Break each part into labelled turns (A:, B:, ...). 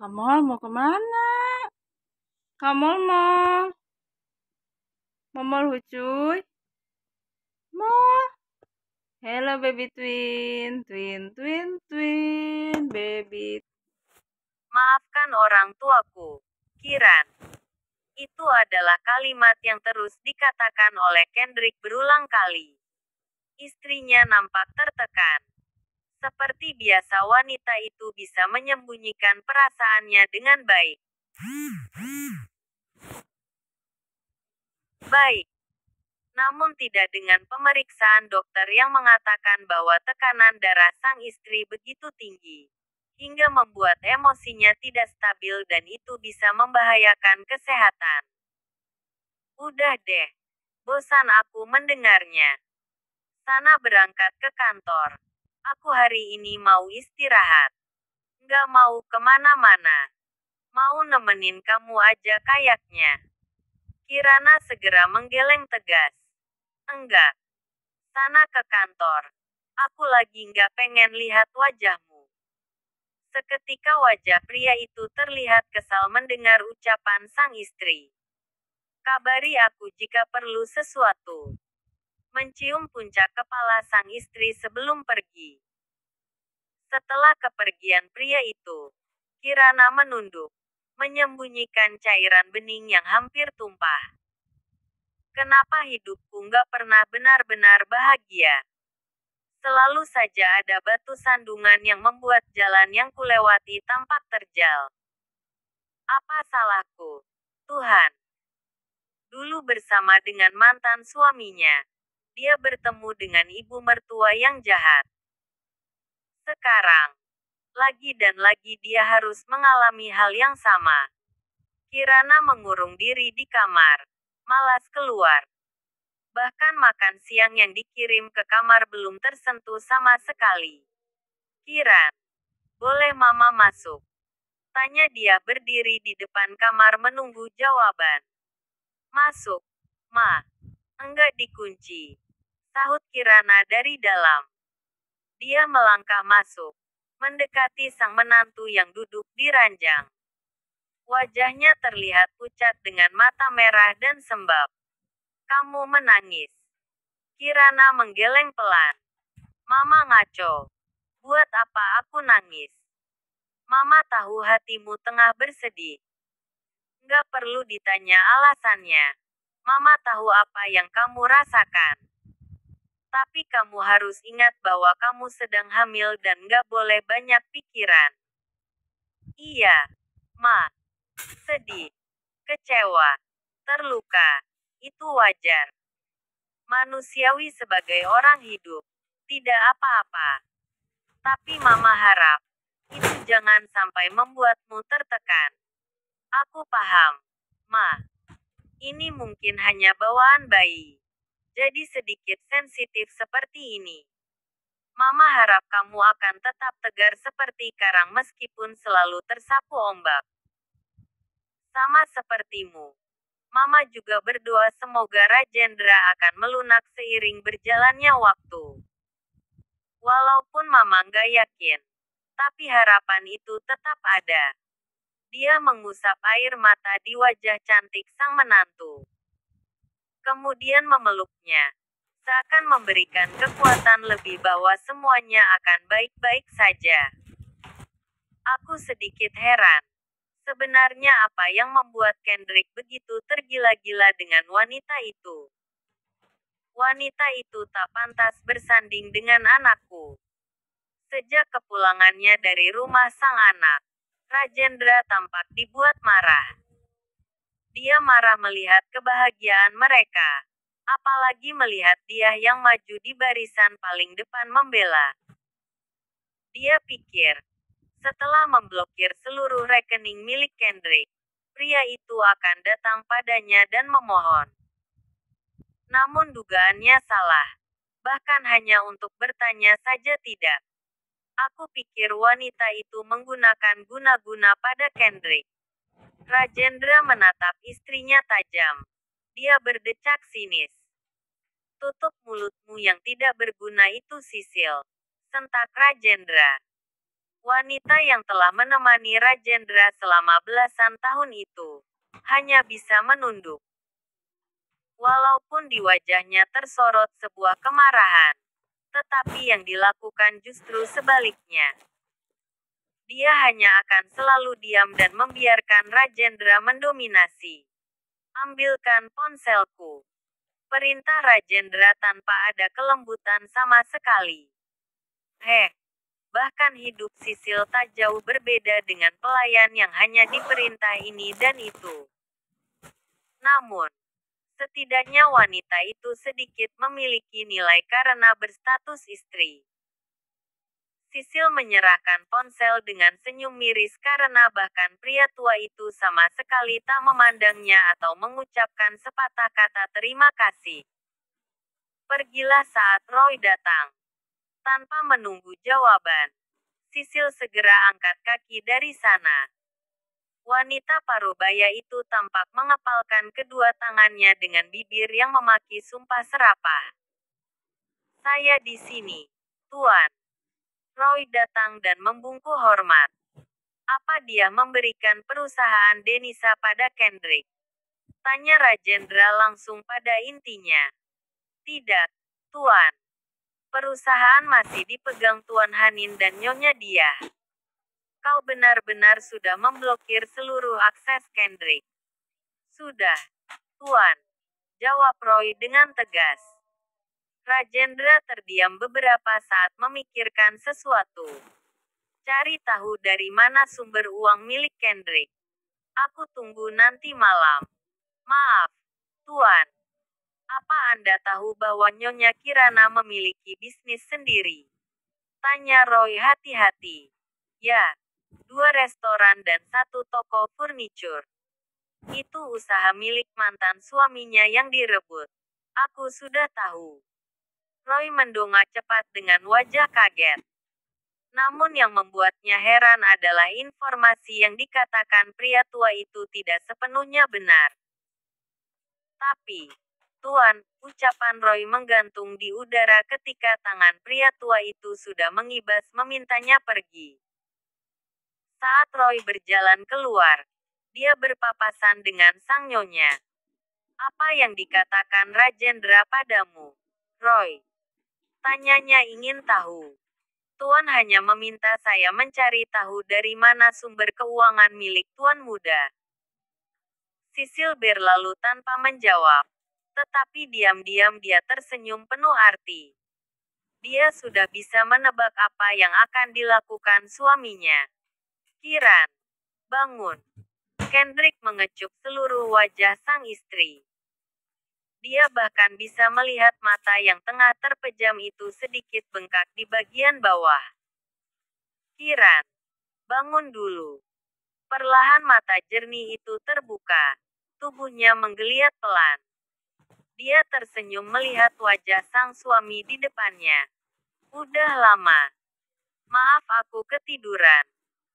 A: Kamol mau kemana? Kamol mau? Momol hucuy? Mau? Hello baby twin, baby.
B: Maafkan orang tuaku, Kiran. Itu adalah kalimat yang terus dikatakan oleh Kendrick berulang kali. Istrinya nampak tertekan. Seperti biasa wanita itu bisa menyembunyikan perasaannya dengan baik. Namun tidak dengan pemeriksaan dokter yang mengatakan bahwa tekanan darah sang istri begitu tinggi. Hingga membuat emosinya tidak stabil dan itu bisa membahayakan kesehatan. Udah deh. Bosan aku mendengarnya. Sana berangkat ke kantor. Aku hari ini mau istirahat. Nggak mau kemana-mana. Mau nemenin kamu aja kayaknya. Kirana segera menggeleng tegas. Enggak. Sana ke kantor. Aku lagi nggak pengen lihat wajahmu. Seketika wajah pria itu terlihat kesal mendengar ucapan sang istri. Kabari aku jika perlu sesuatu. Mencium puncak kepala sang istri sebelum pergi. Setelah kepergian pria itu, Kirana menunduk, menyembunyikan cairan bening yang hampir tumpah. Kenapa hidupku nggak pernah benar-benar bahagia? Selalu saja ada batu sandungan yang membuat jalan yang kulewati tampak terjal. Apa salahku? Tuhan. Dulu bersama dengan mantan suaminya, dia bertemu dengan ibu mertua yang jahat. Sekarang, lagi dan lagi dia harus mengalami hal yang sama. Kirana mengurung diri di kamar, malas keluar. Bahkan makan siang yang dikirim ke kamar belum tersentuh sama sekali. Kiran, boleh mama masuk? Tanya dia berdiri di depan kamar menunggu jawaban. Masuk, ma. Enggak dikunci. Sahut Kirana dari dalam. Dia melangkah masuk, mendekati sang menantu yang duduk di ranjang. Wajahnya terlihat pucat dengan mata merah dan sembab. Kamu menangis. Kirana menggeleng pelan. Mama ngaco. Buat apa aku nangis? Mama tahu hatimu tengah bersedih. Nggak perlu ditanya alasannya. Mama tahu apa yang kamu rasakan. Tapi kamu harus ingat bahwa kamu sedang hamil dan nggak boleh banyak pikiran. Iya, Ma. Sedih. Kecewa. Terluka. Itu wajar. Manusiawi sebagai orang hidup. Tidak apa-apa. Tapi Mama harap, itu jangan sampai membuatmu tertekan. Aku paham, Ma. Ini mungkin hanya bawaan bayi. Jadi sedikit sensitif seperti ini. Mama harap kamu akan tetap tegar seperti karang meskipun selalu tersapu ombak. Sama sepertimu. Mama juga berdoa semoga Rajendra akan melunak seiring berjalannya waktu. Walaupun Mama nggak yakin, tapi harapan itu tetap ada. Dia mengusap air mata di wajah cantik sang menantu. Kemudian memeluknya. Seakan memberikan kekuatan lebih bahwa semuanya akan baik-baik saja. Aku sedikit heran. Sebenarnya apa yang membuat Kendrick begitu tergila-gila dengan wanita itu? Wanita itu tak pantas bersanding dengan anakku. Sejak kepulangannya dari rumah sang anak, Rajendra tampak dibuat marah. Dia marah melihat kebahagiaan mereka. Apalagi melihat dia yang maju di barisan paling depan membela. Dia pikir, setelah memblokir seluruh rekening milik Kendrick, pria itu akan datang padanya dan memohon. Namun dugaannya salah. Bahkan hanya untuk bertanya saja tidak. Aku pikir wanita itu menggunakan guna-guna pada Kendrick. Rajendra menatap istrinya tajam. Dia berdecak sinis. Tutup mulutmu yang tidak berguna itu, Sisil. Sentak Rajendra. Wanita yang telah menemani Rajendra selama belasan tahun itu hanya bisa menunduk. Walaupun di wajahnya tersorot sebuah kemarahan, tetapi yang dilakukan justru sebaliknya. Dia hanya akan selalu diam dan membiarkan Rajendra mendominasi. Ambilkan ponselku. Perintah Rajendra tanpa ada kelembutan sama sekali. Bahkan hidup Sisil tak jauh berbeda dengan pelayan yang hanya diperintah ini dan itu. Namun, setidaknya wanita itu sedikit memiliki nilai karena berstatus istri. Sisil menyerahkan ponsel dengan senyum miris karena bahkan pria tua itu sama sekali tak memandangnya atau mengucapkan sepatah kata terima kasih. Pergilah saat Roy datang. Tanpa menunggu jawaban, Sisil segera angkat kaki dari sana. Wanita parubaya itu tampak mengepalkan kedua tangannya dengan bibir yang memaki sumpah serapah. Saya di sini, Tuan. Roy datang dan membungkuk hormat. Apa dia memberikan perusahaan Denisa pada Kendrick? Tanya Rajendra langsung pada intinya. Tidak, Tuan. Perusahaan masih dipegang Tuan Hanin dan Nyonya dia. Kau benar-benar sudah memblokir seluruh akses Kendrick. Sudah, Tuan. Jawab Roy dengan tegas. Rajendra terdiam beberapa saat memikirkan sesuatu. Cari tahu dari mana sumber uang milik Kendrick. Aku tunggu nanti malam. Maaf, Tuan. Apa Anda tahu bahwa Nyonya Kirana memiliki bisnis sendiri? Tanya Roy hati-hati. Ya, 2 restoran dan 1 toko furniture. Itu usaha milik mantan suaminya yang direbut. Aku sudah tahu. Roy mendongak cepat dengan wajah kaget. Namun yang membuatnya heran adalah informasi yang dikatakan pria tua itu tidak sepenuhnya benar. Tapi, Tuan, ucapan Roy menggantung di udara ketika tangan pria tua itu sudah mengibas memintanya pergi. Saat Roy berjalan keluar, dia berpapasan dengan sang nyonya. Apa yang dikatakan Rajendra padamu, Roy? Tanyanya ingin tahu. Tuan hanya meminta saya mencari tahu dari mana sumber keuangan milik Tuan muda. Sisil berlalu tanpa menjawab. Tetapi diam-diam dia tersenyum penuh arti. Dia sudah bisa menebak apa yang akan dilakukan suaminya. Kiran, bangun. Kendrick mengecup seluruh wajah sang istri. Dia bahkan bisa melihat mata yang tengah terpejam itu sedikit bengkak di bagian bawah. Kiran, bangun dulu. Perlahan mata jernih itu terbuka. Tubuhnya menggeliat pelan. Dia tersenyum melihat wajah sang suami di depannya. Udah lama. Maaf aku ketiduran.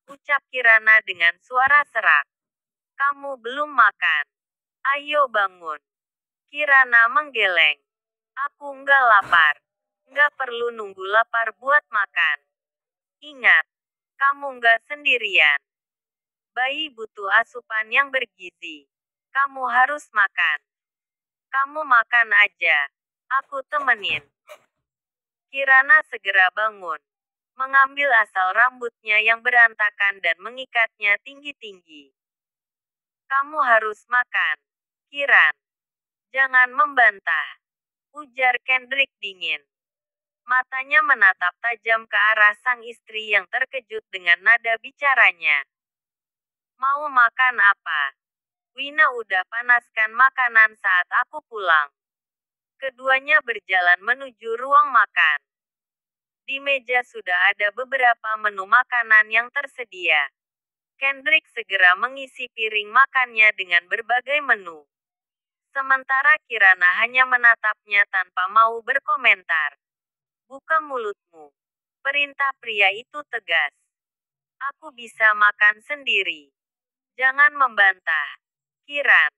B: Ucap Kirana dengan suara serak. Kamu belum makan. Ayo bangun. Kirana menggeleng. Aku nggak lapar. Nggak perlu nunggu lapar buat makan. Ingat, kamu nggak sendirian. Bayi butuh asupan yang bergizi. Kamu harus makan. Kamu makan aja. Aku temenin. Kirana segera bangun. Mengambil asal rambutnya yang berantakan dan mengikatnya tinggi-tinggi. Kamu harus makan. Kiran. Jangan membantah. Ujar Kendrick dingin. Matanya menatap tajam ke arah sang istri yang terkejut dengan nada bicaranya. Mau makan apa? Wina udah panaskan makanan saat aku pulang. Keduanya berjalan menuju ruang makan. Di meja sudah ada beberapa menu makanan yang tersedia. Kendrick segera mengisi piring makannya dengan berbagai menu. Sementara Kirana hanya menatapnya tanpa mau berkomentar. Buka mulutmu. Perintah pria itu tegas. Aku bisa makan sendiri. Jangan membantah. Kiran.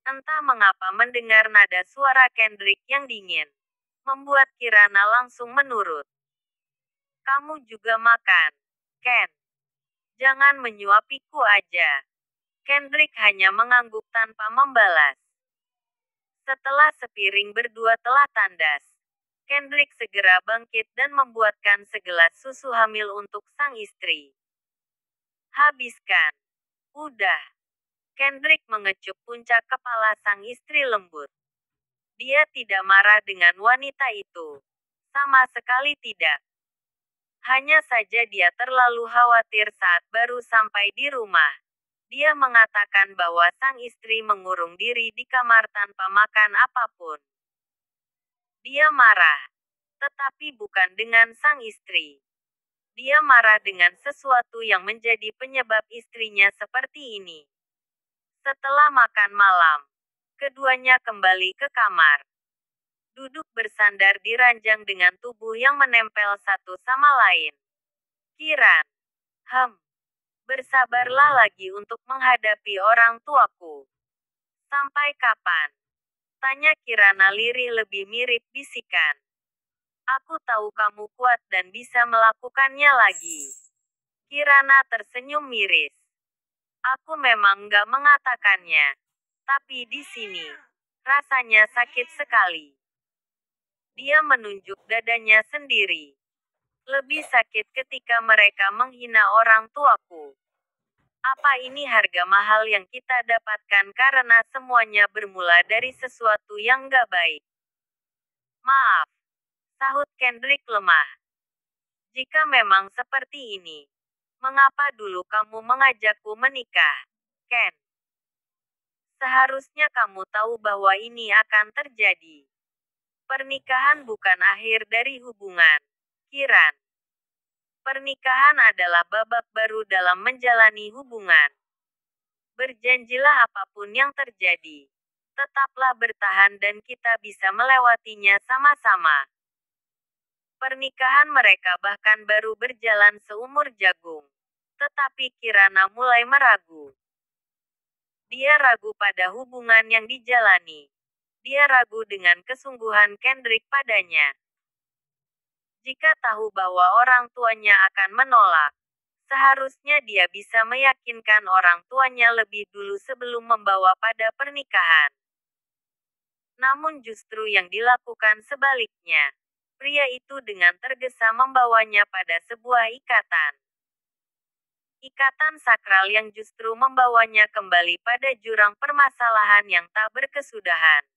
B: Entah mengapa mendengar nada suara Kendrick yang dingin. Membuat Kirana langsung menurut. Kamu juga makan. Ken, jangan menyuapiku aja. Kendrick hanya mengangguk tanpa membalas. Setelah sepiring berdua telah tandas, Kendrick segera bangkit dan membuatkan segelas susu hamil untuk sang istri. Habiskan. Udah. Kendrick mengecup puncak kepala sang istri lembut. Dia tidak marah dengan wanita itu. Sama sekali tidak. Hanya saja dia terlalu khawatir saat baru sampai di rumah. Dia mengatakan bahwa sang istri mengurung diri di kamar tanpa makan apapun. Dia marah. Tetapi bukan dengan sang istri. Dia marah dengan sesuatu yang menjadi penyebab istrinya seperti ini. Setelah makan malam, keduanya kembali ke kamar. Duduk bersandar di ranjang dengan tubuh yang menempel satu sama lain. Kiran, bersabarlah lagi untuk menghadapi orang tuaku. Sampai kapan? Tanya Kirana lirih lebih mirip bisikan. Aku tahu kamu kuat dan bisa melakukannya lagi. Kirana tersenyum miris. Aku memang nggak mengatakannya. Tapi di sini, rasanya sakit sekali. Dia menunjuk dadanya sendiri. Lebih sakit ketika mereka menghina orang tuaku. Apa ini harga mahal yang kita dapatkan karena semuanya bermula dari sesuatu yang nggak baik? Maaf, sahut Kendrick lemah. Jika memang seperti ini, mengapa dulu kamu mengajakku menikah, Ken? Seharusnya kamu tahu bahwa ini akan terjadi. Pernikahan bukan akhir dari hubungan, Kiran. Pernikahan adalah babak baru dalam menjalani hubungan. Berjanjilah apapun yang terjadi. Tetaplah bertahan dan kita bisa melewatinya sama-sama. Pernikahan mereka bahkan baru berjalan seumur jagung. Tetapi Kirana mulai meragu. Dia ragu pada hubungan yang dijalani. Dia ragu dengan kesungguhan Kendrick padanya. Jika tahu bahwa orang tuanya akan menolak, seharusnya dia bisa meyakinkan orang tuanya lebih dulu sebelum membawa pada pernikahan. Namun justru yang dilakukan sebaliknya. Pria itu dengan tergesa membawanya pada sebuah ikatan. Ikatan sakral yang justru membawanya kembali pada jurang permasalahan yang tak berkesudahan.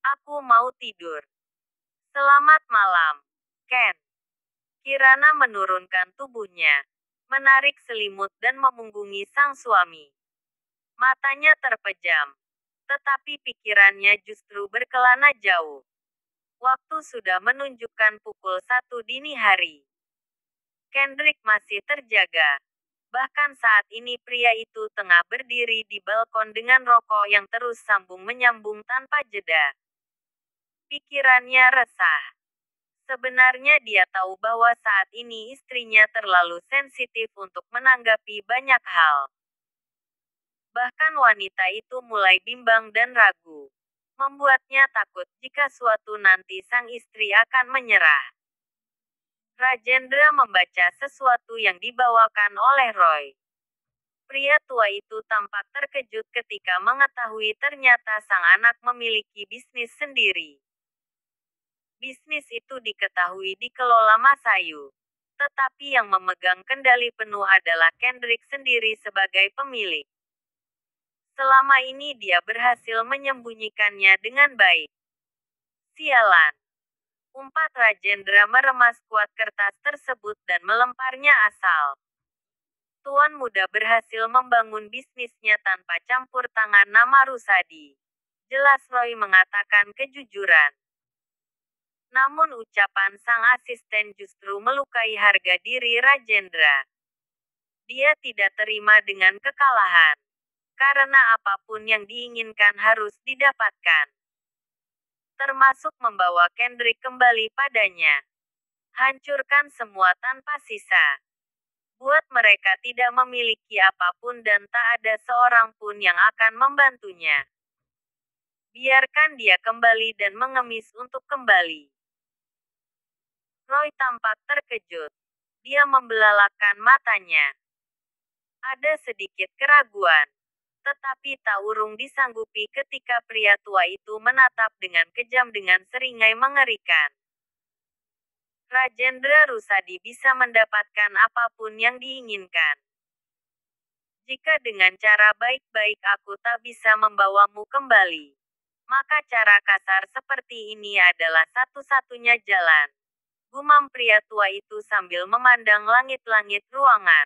B: Aku mau tidur. Selamat malam, Ken. Kirana menurunkan tubuhnya, menarik selimut dan memunggungi sang suami. Matanya terpejam, tetapi pikirannya justru berkelana jauh. Waktu sudah menunjukkan pukul 1 dini hari. Kendrick masih terjaga. Bahkan saat ini pria itu tengah berdiri di balkon dengan rokok yang terus sambung menyambung tanpa jeda. Pikirannya resah. Sebenarnya dia tahu bahwa saat ini istrinya terlalu sensitif untuk menanggapi banyak hal. Bahkan wanita itu mulai bimbang dan ragu. Membuatnya takut jika suatu nanti sang istri akan menyerah. Rajendra membaca sesuatu yang dibawakan oleh Roy. Pria tua itu tampak terkejut ketika mengetahui ternyata sang anak memiliki bisnis sendiri. Bisnis itu diketahui dikelola Masayu. Tetapi yang memegang kendali penuh adalah Kendrick sendiri sebagai pemilik. Selama ini dia berhasil menyembunyikannya dengan baik. Sialan. Umpat Rajendra meremas kuat kertas tersebut dan melemparnya asal. Tuan muda berhasil membangun bisnisnya tanpa campur tangan nama Rusadi. Jelas Roy mengatakan kejujuran. Namun ucapan sang asisten justru melukai harga diri Rajendra. Dia tidak terima dengan kekalahan. Karena apapun yang diinginkan harus didapatkan. Termasuk membawa Kendrick kembali padanya. Hancurkan semua tanpa sisa. Buat mereka tidak memiliki apapun dan tak ada seorang pun yang akan membantunya. Biarkan dia kembali dan mengemis untuk kembali. Roy tampak terkejut. Dia membelalakkan matanya. Ada sedikit keraguan. Tetapi tak urung disanggupi ketika pria tua itu menatap dengan kejam dengan seringai mengerikan. Rajendra Rusadi bisa mendapatkan apapun yang diinginkan. Jika dengan cara baik-baik aku tak bisa membawamu kembali, maka cara kasar seperti ini adalah satu-satunya jalan. Gumam pria tua itu sambil memandang langit-langit ruangan.